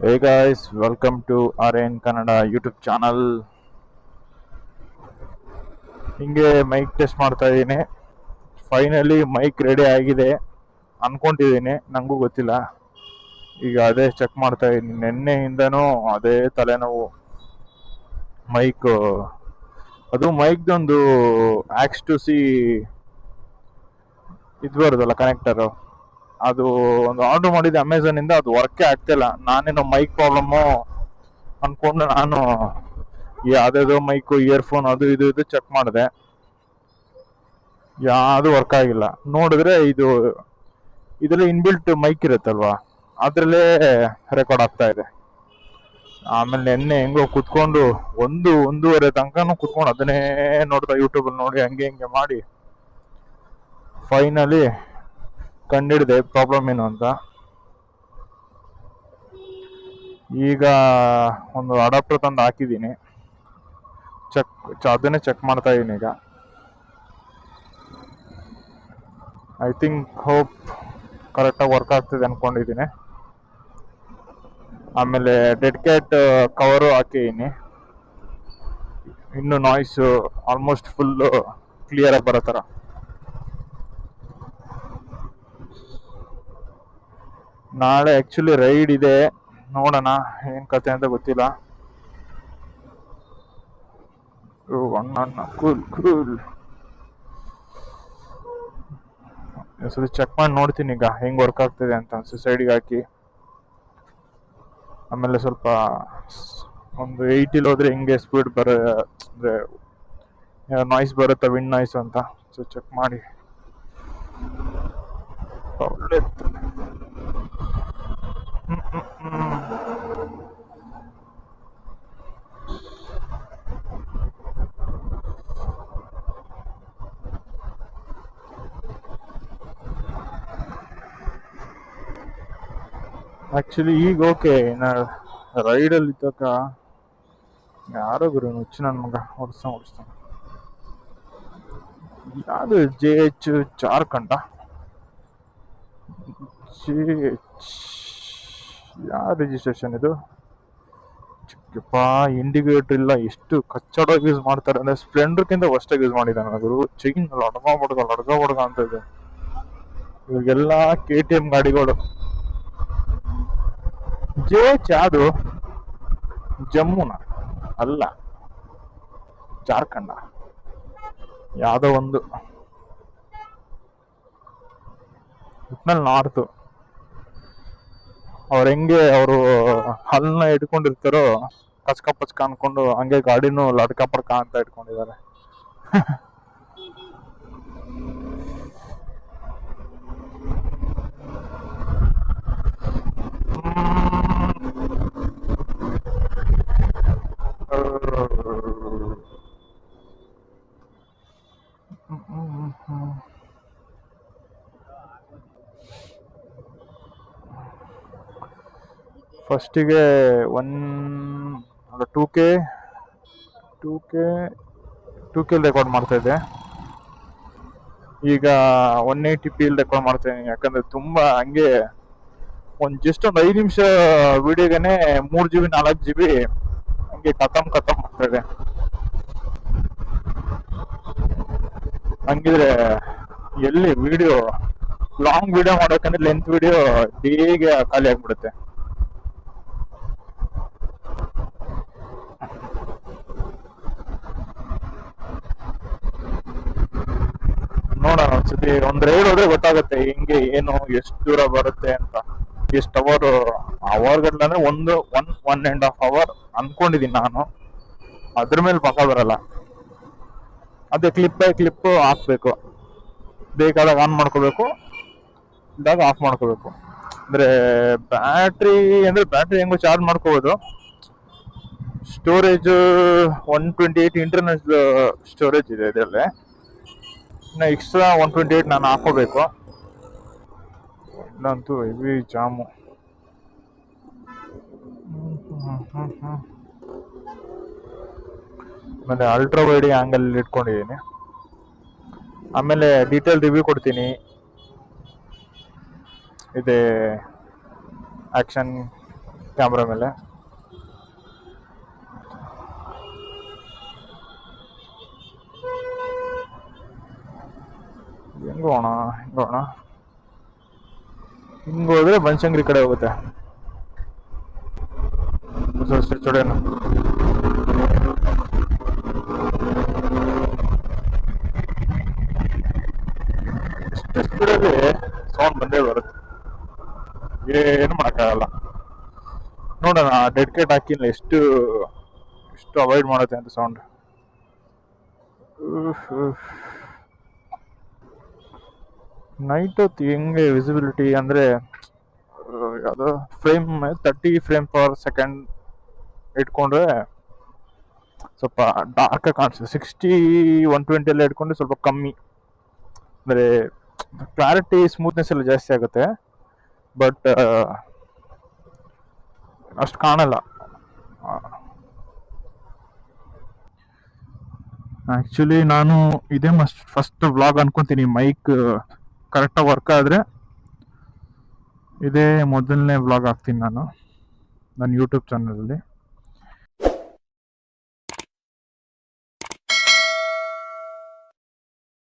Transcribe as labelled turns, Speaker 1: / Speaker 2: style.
Speaker 1: Hey guys, welcome to RN Kannada YouTube channel. ಹಿಂಗೆ mic test ಮಾಡ್ತಾ ಇದ್ದೀನಿ. Finally mic ready ಆಗಿದೆ ಅನ್ಕೊಂಡಿದ್ದೀನಿ, ನನಗೂ ಗೊತ್ತಿಲ್ಲ. ಈಗ ಅದೇ ಚೆಕ್ ಮಾಡ್ತಾ ಇದ್ದೀನಿ. ನಿನ್ನೆಯಿಂದನೂ ಅದೇ ತಲೆನೋವು. ಮೈಕ್ ಅದು ಮೈಕ್ದೊಂದು ಆಕ್ಸ್ ಟು ಸಿ ಇದು ಬರೋದಲ್ಲ ಕನೆಕ್ಟರು, ಅದು ಒಂದು ಆರ್ಡರ್ ಮಾಡಿದ್ದೆ ಅಮೆಝಾನಿಂದ. ಅದು ವರ್ಕೇ ಆಗ್ತಿಲ್ಲ. ನಾನೇನೋ ಮೈಕ್ ಪ್ರಾಬ್ಲಮ್ಮು ಅನ್ಕೊಂಡು ನಾನು ಯಾವುದೇದೋ ಮೈಕು ಇಯರ್ಫೋನ್ ಅದು ಇದು ಇದು ಚೆಕ್ ಮಾಡಿದೆ, ಯಾವುದು ವರ್ಕ್ ಆಗಿಲ್ಲ. ನೋಡಿದ್ರೆ ಇದರಲ್ಲಿ ಇನ್ಬಿಲ್ಟ್ ಮೈಕ್ ಇರುತ್ತಲ್ವಾ, ಅದರಲ್ಲೇ ರೆಕಾರ್ಡ್ ಆಗ್ತಾ ಇದೆ. ಆಮೇಲೆ ನಿನ್ನೆ ಹೆಂಗೋ ಕುತ್ಕೊಂಡು ಒಂದೂವರೆ ತನಕನೂ ಕುತ್ಕೊಂಡು ಅದನ್ನೇ ನೋಡ್ತಾ ಯೂಟ್ಯೂಬಲ್ಲಿ ನೋಡಿ ಹಂಗೆ ಹಿಂಗೆ ಮಾಡಿ ಫೈನಲಿ ಕಂಡಿಡಿದೆ ಪ್ರಾಬ್ಲಮ್ ಏನು ಅಂತ. ಈಗ ಒಂದು ಅಡಾಪ್ಟರ್ ತಂದು ಹಾಕಿದ್ದೀನಿ, ಅದನ್ನೇ ಚೆಕ್ ಮಾಡ್ತಾ ಇದ್ದೀನಿ ಈಗ. ಐ ಥಿಂಕ್ ಹೋಪ್ ಕರೆಕ್ಟಾಗಿ ವರ್ಕ್ ಆಗ್ತಿದೆ ಅಂದ್ಕೊಂಡಿದ್ದೀನಿ. ಆಮೇಲೆ ಡೆಡ್ ಕ್ಯಾಟ್ ಕವರು ಹಾಕಿದ್ದೀನಿ. ಇನ್ನು ನಾಯ್ಸು ಆಲ್ಮೋಸ್ಟ್ ಫುಲ್ಲು ಕ್ಲಿಯರಾಗಿ ಬರೋ ಥರ. ನಾಳೆ ಆ್ಯಕ್ಚುಲಿ ರೈಡ್ ಇದೆ, ನೋಡೋಣ ಏನು ಕತೆ ಅಂತ ಗೊತ್ತಿಲ್ಲ. ಕೂಲ್ ಕೂಲ್ ಸರಿ ಚೆಕ್ ಮಾಡಿ ನೋಡ್ತೀನಿ ಈಗ ಹೆಂಗೆ ವರ್ಕ್ ಆಗ್ತಿದೆ ಅಂತ. ಸೈಡಿಗೆ ಹಾಕಿ ಆಮೇಲೆ ಸ್ವಲ್ಪ ಒಂದು 80 ಹೋದ್ರೆ ಹಿಂಗೆ ಸ್ಪೀಡ್ ಅಂದರೆ ನಾಯ್ಸ್ ಬರುತ್ತೆ, ವಿಂಡ್ ನಾಯ್ಸ್ ಅಂತ. ಸೊ ಚೆಕ್ ಮಾಡಿ ಒಳ್ಳೆ ಆ್ಯಕ್ಚುಲಿ ಈಗ ಓಕೆ. ರೈಡಲ್ಲಿ ಇದ್ದಾಗ ಯಾರೋ ಗುರು ಹುಚ್ಚು ನನ್ನ ಮಗ ಓಡಿಸ್ತಾನೆ. ಯಾವುದು JH ಜಾರ್ಖಂಡ, JH ಯಾವ ರಿಜಿಸ್ಟ್ರೇಷನ್ ಇದು? ಚಿಕ್ಕಪ್ಪ, ಇಂಡಿಕೇಟರ್ ಇಲ್ಲ. ಎಷ್ಟು ಕಚ್ಚಡವಾಗಿ ಯೂಸ್ ಮಾಡ್ತಾರೆ ಅಂದರೆ ಸ್ಪ್ಲೆಂಡರ್ಗಿಂತ ವರ್ಸ್ಟಾಗಿ ಯೂಸ್ ಮಾಡಿದ್ದಾನೆ ಗುರು. ಚೈನ್ ಲಡ್ಗ ಅಂತ ಇದೆ. ಇವಾಗೆಲ್ಲ KTM ಗಾಡಿಗಳು. JH ಯಾವುದು? ಜಮ್ಮುನ ಅಲ್ಲ, ಜಾರ್ಖಂಡ ಯಾವುದೋ ಒಂದು ಒಟ್ನಲ್ಲಿ ನಾರ್ತು. ಅವ್ರು ಹೆಂಗೆ ಅವರು ಹಲ್ಲನ್ನ ಇಟ್ಕೊಂಡಿರ್ತಾರೋ ಪಚ್ಕ ಅನ್ಕೊಂಡು ಹಂಗೆ ಗಾಡಿನೂ ಲಡ್ಕ ಪಡ್ಕ ಅಂತ ಇಟ್ಕೊಂಡಿದ್ದಾರೆ. ಫಸ್ಟಿಗೆ 2K ರೆಕಾರ್ಡ್ ಮಾಡ್ತಾ ಇದ್ದೆ. ಈಗ 180p ರೆಕಾರ್ಡ್ ಮಾಡ್ತಾ ಇದ್ದೀನಿ. ಯಾಕಂದ್ರೆ ತುಂಬಾ ಹಂಗೆ ಜಸ್ಟ್ ಒಂದು 5 ನಿಮಿಷ ವಿಡಿಯೋಗೆನೆ 3 GB 4 GB ಹಂಗೆ ಖತಮ್ ಆಗ್ತಾ ಇದೆ. ಹಂಗಿದ್ರೆ ಎಲ್ಲಿ ವಿಡಿಯೋ ಲಾಂಗ್ ವಿಡಿಯೋ ಮಾಡೋಕಂದ್ರೆ ಲೆಂತ್ ವಿಡಿಯೋ ಹೇಗೆ ಖಾಲಿ ಆಗ್ಬಿಡುತ್ತೆ. ನೋಡೋಣ ಒಂದ್ಸತಿ ಒಂದ್ ರೈಡ್ ಹೋದ್ರೆ ಗೊತ್ತಾಗುತ್ತೆ ಹಿಂಗೆ ಏನು ಎಷ್ಟು ದೂರ ಬರುತ್ತೆ ಅಂತ. ಎಷ್ಟು ಅವರ್ ಗಟ್ಲೆ ಅಂದ್ರೆ 1.5 hour ಅನ್ಕೊಂಡಿದೀನಿ ನಾನು. ಅದ್ರ ಮೇಲೆ ಪಕ್ಕ ಬರಲ್ಲ. ಅದೇ ಕ್ಲಿಪ್ ಬೈ ಕ್ಲಿಪ್ ಹಾಕ್ಬೇಕು. ಬೇಕಾದಾಗ ಆನ್ ಮಾಡ್ಕೋಬೇಕು, ಇದ್ದಾಗ ಆಫ್ ಮಾಡ್ಕೋಬೇಕು. ಅಂದ್ರೆ ಬ್ಯಾಟ್ರಿ ಹೆಂಗೋ ಚಾರ್ಜ್ ಮಾಡ್ಕೋಬಹುದು. ಸ್ಟೋರೇಜ್ 128 ಇಂಟರ್ನಲ್ ಸ್ಟೋರೇಜ್ ಇದೆ ಇದರಲ್ಲೇ. ಇನ್ನು ಎಕ್ಸ್ಟ್ರಾ 128 ನಾನು ಹಾಕೋಬೇಕು. ಇಲ್ಲಂತೂ ಹೆವಿ ಜಾಮು. ಆಮೇಲೆ ಅಲ್ಟ್ರಾ ವೈಡ್ ಆಂಗಲ್ ಇಟ್ಕೊಂಡಿದ್ದೀನಿ. ಆಮೇಲೆ ಡೀಟೇಲ್ ರಿವ್ಯೂ ಕೊಡ್ತೀನಿ. ಇದೆ ಆಕ್ಷನ್ ಕ್ಯಾಮ್ರಾ ಮೇಲೆ. ಹೆಂಗೋಣ ಹಿಂಗೋಣ, ಹಿಂಗೋದ್ರೆ ಬನಶಂಕರಿ ಕಡೆ ಹೋಗುತ್ತೆ. ಚೊಡೇನು ಎಷ್ಟು ಸ್ಪೀಡಲ್ಲಿ ಸೌಂಡ್ ಬಂದೇ ಬರುತ್ತೆ, ಏನು ಮಾಡೋಕ್ಕಾಗಲ್ಲ. ನೋಡೋಣ ಡೆಡ್ ಕೇಟ್ ಹಾಕಿಲ್ಲ ಎಷ್ಟು ಎಷ್ಟು ಅವಾಯ್ಡ್ ಮಾಡುತ್ತೆ ಅಂತ ಸೌಂಡ್. ನೈಟ್ ಹೊತ್ತು ಹೆಂಗೆ ವಿಸಿಬಿಲಿಟಿ ಅಂದರೆ ಅದು ಫ್ರೇಮ್ 30 ಫ್ರೇಮ್ ಪರ್ ಸೆಕೆಂಡ್ ಇಟ್ಕೊಂಡ್ರೆ ಸ್ವಲ್ಪ ಡಾರ್ಕ್ ಕಾಣಿಸುತ್ತೆ. 60 120 ಎಲ್ಲ ಇಟ್ಕೊಂಡ್ರೆ ಸ್ವಲ್ಪ ಕಮ್ಮಿ, ಅಂದರೆ ಕ್ಲಾರಿಟಿ ಸ್ಮೂತ್ನೆಸ್ ಎಲ್ಲ ಜಾಸ್ತಿ ಆಗುತ್ತೆ, ಬಟ್ ಅಷ್ಟು ಕಾಣಲ್ಲ. ಆ್ಯಕ್ಚುಲಿ ನಾನು ಇದೇ ಫಸ್ಟ್ ವ್ಲಾಗ್ ಅನ್ಕೊತೀನಿ, ಮೈಕ್ ಕರೆಕ್ಟಾಗಿ ವರ್ಕ್ ಆದರೆ ಇದೇ ಮೊದಲನೇ ವ್ಲಾಗ್ ಹಾಕ್ತೀನಿ ನಾನು ನನ್ನ ಯೂಟ್ಯೂಬ್ ಚಾನಲಲ್ಲಿ.